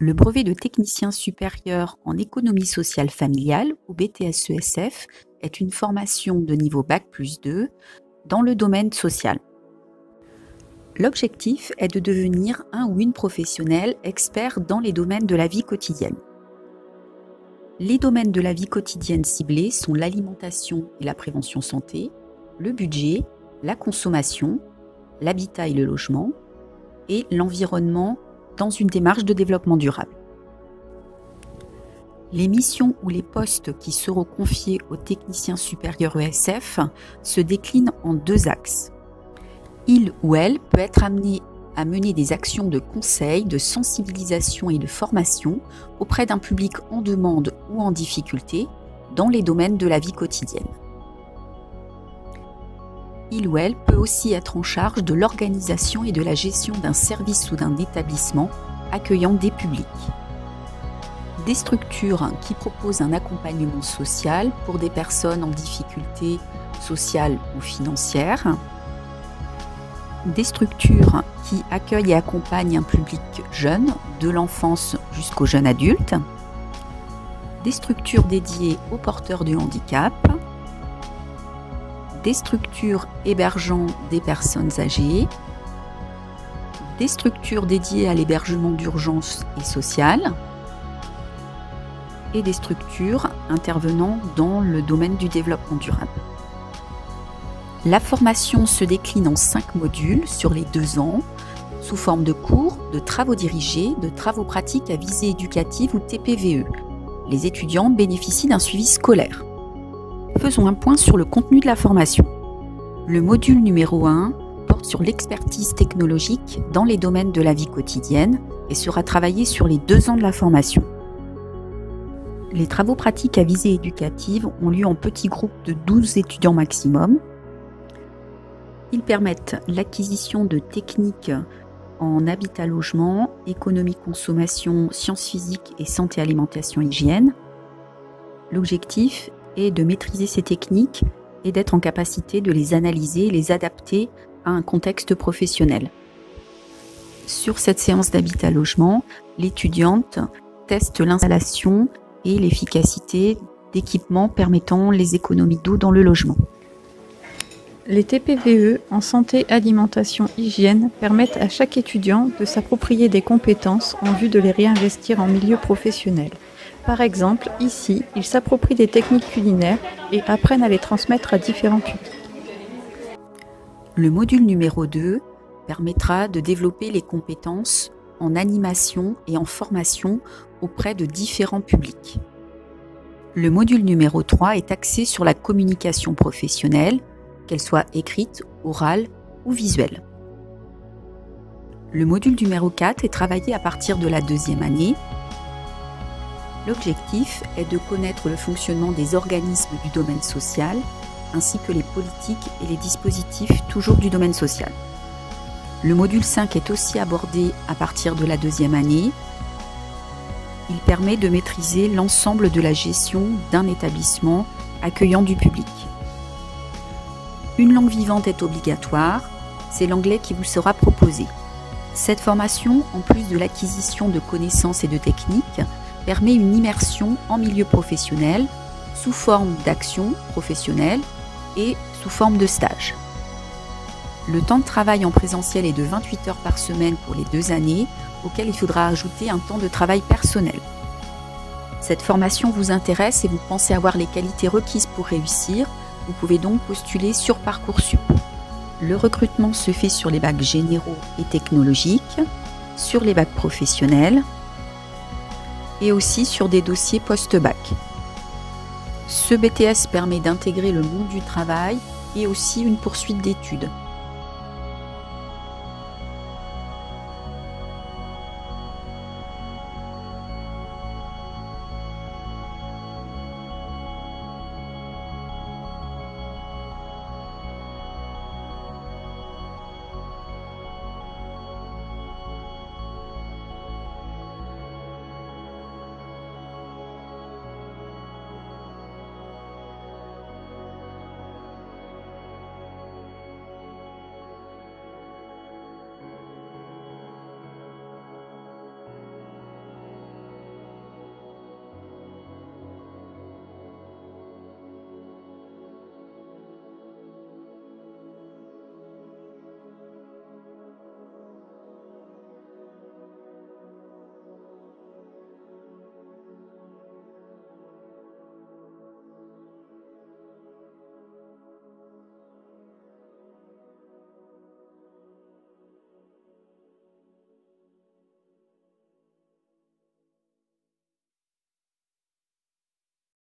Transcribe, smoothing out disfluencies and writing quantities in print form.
Le brevet de technicien supérieur en économie sociale familiale, ou BTS-ESF, est une formation de niveau Bac+2 dans le domaine social. L'objectif est de devenir un ou une professionnelle expert dans les domaines de la vie quotidienne. Les domaines de la vie quotidienne ciblés sont l'alimentation et la prévention santé, le budget, la consommation, l'habitat et le logement, et l'environnement dans une démarche de développement durable. Les missions ou les postes qui seront confiés aux techniciens supérieurs ESF se déclinent en deux axes. Il ou elle peut être amené à mener des actions de conseil, de sensibilisation et de formation auprès d'un public en demande ou en difficulté dans les domaines de la vie quotidienne. Il ou elle peut aussi être en charge de l'organisation et de la gestion d'un service ou d'un établissement accueillant des publics. Des structures qui proposent un accompagnement social pour des personnes en difficulté sociale ou financière. Des structures qui accueillent et accompagnent un public jeune, de l'enfance jusqu'au jeune adulte. Des structures dédiées aux porteurs de handicap. Des structures hébergeant des personnes âgées, des structures dédiées à l'hébergement d'urgence et social, et des structures intervenant dans le domaine du développement durable. La formation se décline en 5 modules sur les 2 ans, sous forme de cours, de travaux dirigés, de travaux pratiques à visée éducative ou TPVE. Les étudiants bénéficient d'un suivi scolaire. Faisons un point sur le contenu de la formation. Le module numéro 1 porte sur l'expertise technologique dans les domaines de la vie quotidienne et sera travaillé sur les 2 ans de la formation. Les travaux pratiques à visée éducative ont lieu en petits groupes de 12 étudiants maximum. Ils permettent l'acquisition de techniques en habitat-logement, économie-consommation, sciences physiques et santé-alimentation-hygiène. L'objectif est de maîtriser ces techniques et d'être en capacité de les analyser et les adapter à un contexte professionnel. Sur cette séance d'habitat-logement, l'étudiante teste l'installation et l'efficacité d'équipements permettant les économies d'eau dans le logement. Les TPVE en santé, alimentation, hygiène permettent à chaque étudiant de s'approprier des compétences en vue de les réinvestir en milieu professionnel. Par exemple, ici, ils s'approprient des techniques culinaires et apprennent à les transmettre à différents publics. Le module numéro 2 permettra de développer les compétences en animation et en formation auprès de différents publics. Le module numéro 3 est axé sur la communication professionnelle, qu'elle soit écrite, orale ou visuelle. Le module numéro 4 est travaillé à partir de la 2e année. L'objectif est de connaître le fonctionnement des organismes du domaine social, ainsi que les politiques et les dispositifs toujours du domaine social. Le module 5 est aussi abordé à partir de la 2e année. Il permet de maîtriser l'ensemble de la gestion d'un établissement accueillant du public. Une langue vivante est obligatoire, c'est l'anglais qui vous sera proposé. Cette formation, en plus de l'acquisition de connaissances et de techniques, permet une immersion en milieu professionnel sous forme d'action professionnelle et sous forme de stage. Le temps de travail en présentiel est de 28 heures par semaine pour les 2 années, auquel il faudra ajouter un temps de travail personnel. Cette formation vous intéresse et vous pensez avoir les qualités requises pour réussir, vous pouvez donc postuler sur Parcoursup. Le recrutement se fait sur les bacs généraux et technologiques, sur les bacs professionnels et aussi sur des dossiers post-bac. Ce BTS permet d'intégrer le monde du travail et aussi une poursuite d'études.